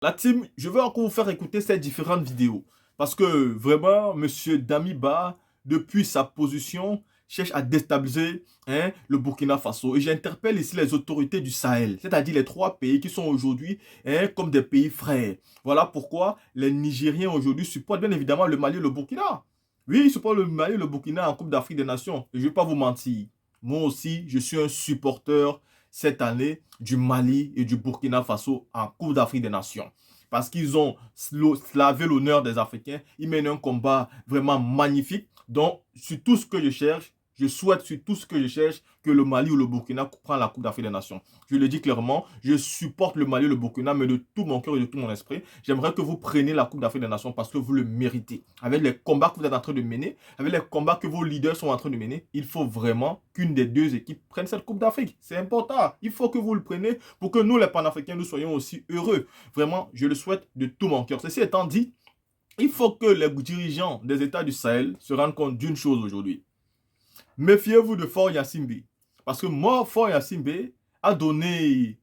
La team, je vais encore vous faire écouter ces différentes vidéos. Parce que vraiment, M. Damiba, depuis sa position, cherche à déstabiliser le Burkina Faso. Et j'interpelle ici les autorités du Sahel, c'est-à-dire les trois pays qui sont aujourd'hui comme des pays frères. Voilà pourquoi les Nigériens aujourd'hui supportent bien évidemment le Mali et le Burkina. Oui, ils supportent le Mali et le Burkina en Coupe d'Afrique des Nations. Et je ne vais pas vous mentir. Moi aussi, je suis un supporter cette année du Mali et du Burkina Faso en Coupe d'Afrique des Nations. Parce qu'ils ont slavé l'honneur des Africains. Ils mènent un combat vraiment magnifique. Donc, sur tout ce que je cherche, je souhaite sur tout ce que je cherche que le Mali ou le Burkina prennent la Coupe d'Afrique des Nations. Je le dis clairement, je supporte le Mali et le Burkina, mais de tout mon cœur et de tout mon esprit. J'aimerais que vous preniez la Coupe d'Afrique des Nations parce que vous le méritez. Avec les combats que vous êtes en train de mener, avec les combats que vos leaders sont en train de mener, il faut vraiment qu'une des deux équipes prenne cette Coupe d'Afrique. C'est important. Il faut que vous le preniez pour que nous, les Panafricains, nous soyons aussi heureux. Vraiment, je le souhaite de tout mon cœur. Ceci étant dit, il faut que les dirigeants des États du Sahel se rendent compte d'une chose aujourd'hui. Méfiez-vous de Faure Gnassingbé. Parce que moi, Faure Gnassingbé a donné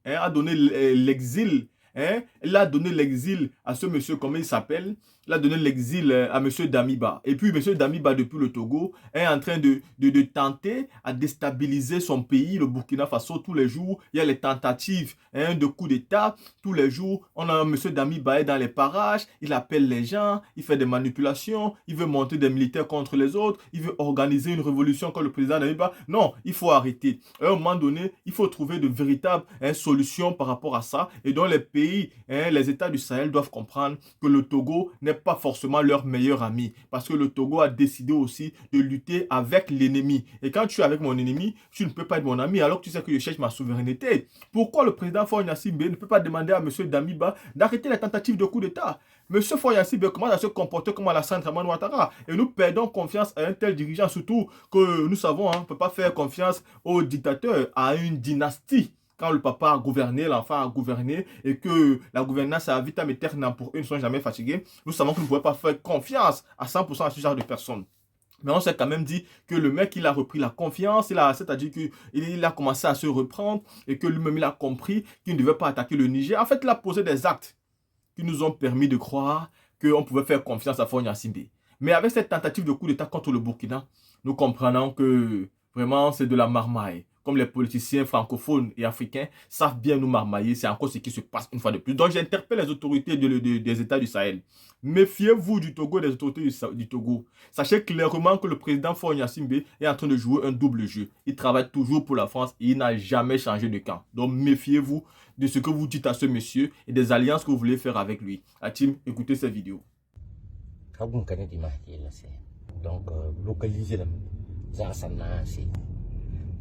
l'exil. Il a donné l'exil à ce monsieur, comment il s'appelle? Il a donné l'exil à monsieur Damiba. Et puis, monsieur Damiba, depuis le Togo, est en train de tenter à déstabiliser son pays, le Burkina Faso, tous les jours. Il y a les tentatives de coup d'État. Tous les jours, on a monsieur Damiba dans les parages. Il appelle les gens, il fait des manipulations. Il veut monter des militaires contre les autres. Il veut organiser une révolution contre le président Damiba. Non, il faut arrêter. À un moment donné, il faut trouver de véritables solutions par rapport à ça. Et donc, les pays, les États du Sahel doivent comprendre que le Togo n'est pas forcément leur meilleur ami. Parce que le Togo a décidé aussi de lutter avec l'ennemi. Et quand tu es avec mon ennemi, tu ne peux pas être mon ami alors que tu sais que je cherche ma souveraineté. Pourquoi le président Faure Gnassingbé ne peut pas demander à M. Damiba d'arrêter les tentatives de coup d'État? M. Faure Gnassingbé commence à se comporter comme Alassane Dramane Ouattara. Et nous perdons confiance à un tel dirigeant, surtout que nous savons, on ne peut pas faire confiance au dictateur, à une dynastie. Quand le papa a gouverné, l'enfant a gouverné et que la gouvernance a vitam aeternam pour eux ne sont jamais fatigués, nous savons que nous ne pouvons pas faire confiance à 100% à ce genre de personnes. Mais on s'est quand même dit que le mec, il a repris la confiance, c'est-à-dire qu'il a commencé à se reprendre et que lui-même, il a compris qu'il ne devait pas attaquer le Niger. En fait, il a posé des actes qui nous ont permis de croire qu'on pouvait faire confiance à Faure Gnassingbé. Mais avec cette tentative de coup d'État contre le Burkina, nous comprenons que vraiment c'est de la marmaille. Comme les politiciens francophones et africains savent bien nous marmailler, c'est encore ce qui se passe une fois de plus. Donc j'interpelle les autorités des États du Sahel. Méfiez-vous du Togo et des autorités du Togo. Sachez clairement que le président Faure Gnassingbé est en train de jouer un double jeu. Il travaille toujours pour la France et il n'a jamais changé de camp. Donc méfiez-vous de ce que vous dites à ce monsieur et des alliances que vous voulez faire avec lui. La team, écoutez cette vidéo. Donc, localiser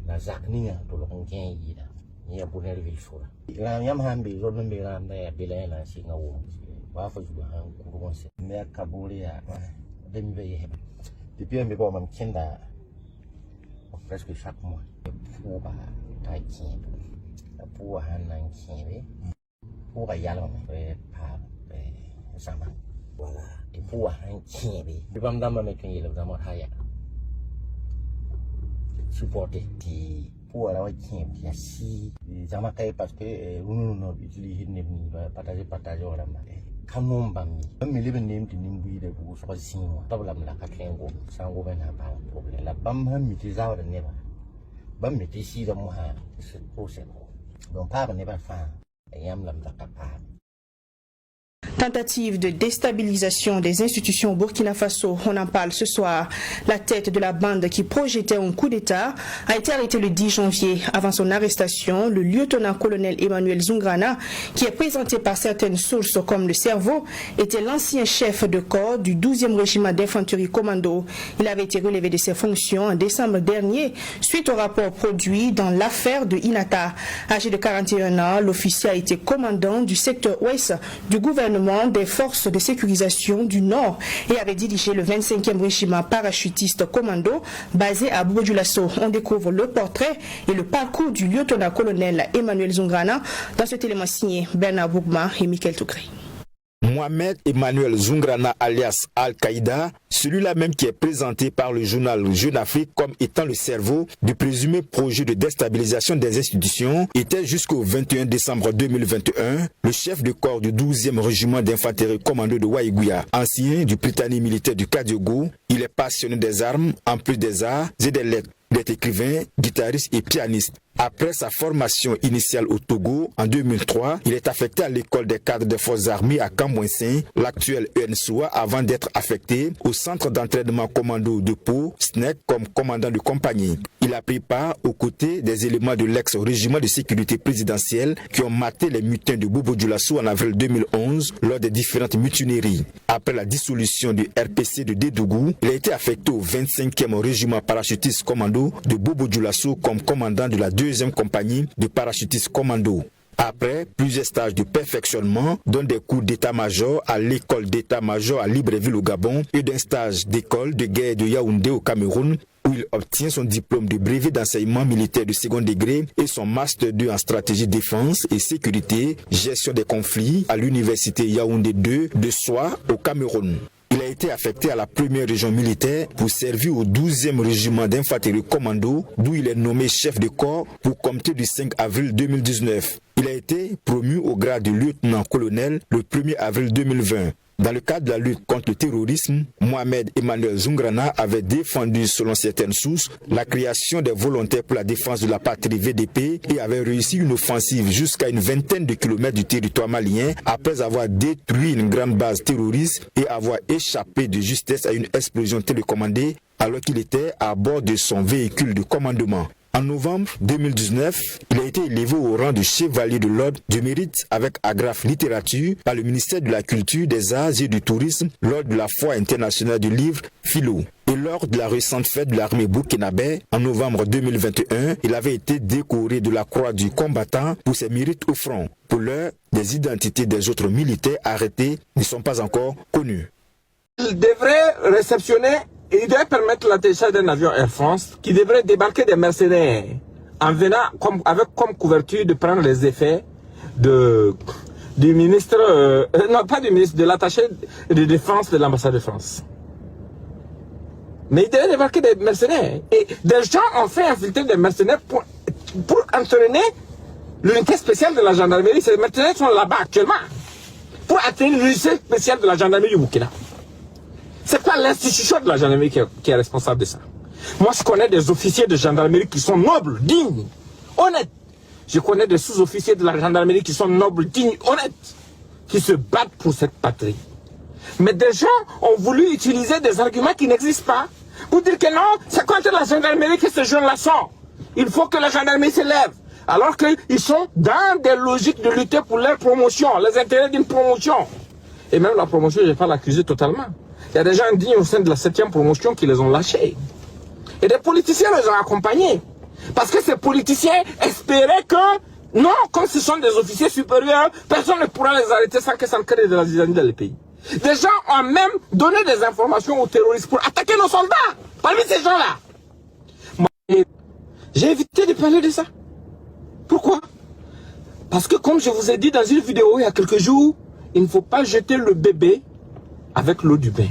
la zaknia to lokong keng yi da ya bunel vil fura la yam hambe zo nombe la na bela na singa wo wa fa ju han kurun se me kabuli ya dem be he depuis me bo man kenda presque chaque mois pour ba tai kin pour han nan kin pour ba yalo me pa sama voilà et pour han kin be bam dam me kin yelo dam ha ya supporter di pour la waki bien si jama kay parce que nous no utiliser ne partager wala ma kanon bami mi lebe nem ti nimbu de bu so sinwa tablam la ka kengo sango ben ha ba problème la bam ha mi ti zaw de ne ba bam mi ti si da mo ha c'est pour c'est donc pas ne ba fa yam lam da ka pa. Tentative de déstabilisation des institutions au Burkina Faso, on en parle ce soir. La tête de la bande qui projetait un coup d'État a été arrêtée le 10 janvier. Avant son arrestation, le lieutenant-colonel Emmanuel Zoungrana, qui est présenté par certaines sources comme le cerveau, était l'ancien chef de corps du 12e régiment d'infanterie commando. Il avait été relevé de ses fonctions en décembre dernier suite au rapport produit dans l'affaire de Inata. Âgé de 41 ans, l'officier a été commandant du secteur ouest du gouvernement des forces de sécurisation du Nord et avait dirigé le 25e régiment parachutiste commando basé à Bobo-Dioulasso. On découvre le portrait et le parcours du lieutenant-colonel Emmanuel Zoungrana dans ce élément signé Bernard Bougma et Michael Tougré. Mohamed Emmanuel Zoungrana alias Al-Qaïda, celui-là même qui est présenté par le journal Jeune Afrique comme étant le cerveau du présumé projet de déstabilisation des institutions, était jusqu'au 21 décembre 2021 le chef de corps du 12e régiment d'infanterie commando de Waïgouya, ancien du Prytanée militaire du Kadiogo. Il est passionné des armes, en plus des arts et des lettres. Il est écrivain, guitariste et pianiste. Après sa formation initiale au Togo, en 2003, il est affecté à l'école des cadres des forces armées à Cambouensin, l'actuel ENSOA, avant d'être affecté au centre d'entraînement commando de Pau, SNEC, comme commandant de compagnie. Il a pris part aux côtés des éléments de l'ex-régiment de sécurité présidentielle qui ont maté les mutins de Bobo Dioulasso en avril 2011 lors des différentes mutineries. Après la dissolution du RPC de Dédougou, il a été affecté au 25e régiment parachutiste commando de Bobo Dioulasso comme commandant de la 2e compagnie de parachutistes commando. Après plusieurs stages de perfectionnement, dont des cours d'état-major à l'école d'état-major à Libreville au Gabon et d'un stage d'école de guerre de Yaoundé au Cameroun, où il obtient son diplôme de brevet d'enseignement militaire de second degré et son master 2 en stratégie défense et sécurité, gestion des conflits à l'université Yaoundé 2 de Soie au Cameroun. Il a été affecté à la première région militaire pour servir au 12e régiment d'infanterie commando, d'où il est nommé chef de corps pour compter du 5 avril 2019. Il a été promu au grade de lieutenant-colonel le 1er avril 2020. Dans le cadre de la lutte contre le terrorisme, Mohamed Emmanuel Zoungrana avait défendu, selon certaines sources, la création des volontaires pour la défense de la patrie VDP et avait réussi une offensive jusqu'à une vingtaine de kilomètres du territoire malien après avoir détruit une grande base terroriste et avoir échappé de justesse à une explosion télécommandée alors qu'il était à bord de son véhicule de commandement. En novembre 2019, il a été élevé au rang de chevalier de l'ordre du mérite avec agrafe littérature par le ministère de la Culture, des Arts et du Tourisme lors de la Foire internationale du livre Philo. Et lors de la récente fête de l'armée burkinabé, en novembre 2021, il avait été décoré de la croix du combattant pour ses mérites au front. Pour l'heure, les identités des autres militaires arrêtés ne sont pas encore connues. Il devrait réceptionner et il devrait permettre l'atterrissage d'un avion Air France qui devrait débarquer des mercenaires en venant avec comme couverture de prendre les effets du ministre, non pas du ministre, de l'attaché de défense de l'ambassade de France. Mais il devrait débarquer des mercenaires. Et des gens ont fait infiltrer des mercenaires pour entraîner l'unité spéciale de la gendarmerie. Ces mercenaires sont là-bas actuellement pour entraîner l'unité spéciale de la gendarmerie du Burkina. C'est pas l'institution de la gendarmerie qui est responsable de ça. Moi, je connais des officiers de gendarmerie qui sont nobles, dignes, honnêtes. Je connais des sous-officiers de la gendarmerie qui sont nobles, dignes, honnêtes, qui se battent pour cette patrie. Mais des gens ont voulu utiliser des arguments qui n'existent pas pour dire que non, c'est contre la gendarmerie que ces jeunes-là sont. Il faut que la gendarmerie s'élève. Alors qu'ils sont dans des logiques de lutter pour leur promotion, les intérêts d'une promotion. Et même la promotion, je ne vais pas l'accuser totalement. Il y a des gens dignes au sein de la 7e promotion qui les ont lâchés. Et des politiciens les ont accompagnés. Parce que ces politiciens espéraient que, non, comme ce sont des officiers supérieurs, personne ne pourra les arrêter sans que ça ne crée de la zizanie dans le pays. Des gens ont même donné des informations aux terroristes pour attaquer nos soldats. Parmi ces gens-là. J'ai évité de parler de ça. Pourquoi? Parce que comme je vous ai dit dans une vidéo il y a quelques jours, il ne faut pas jeter le bébé avec l'eau du bain.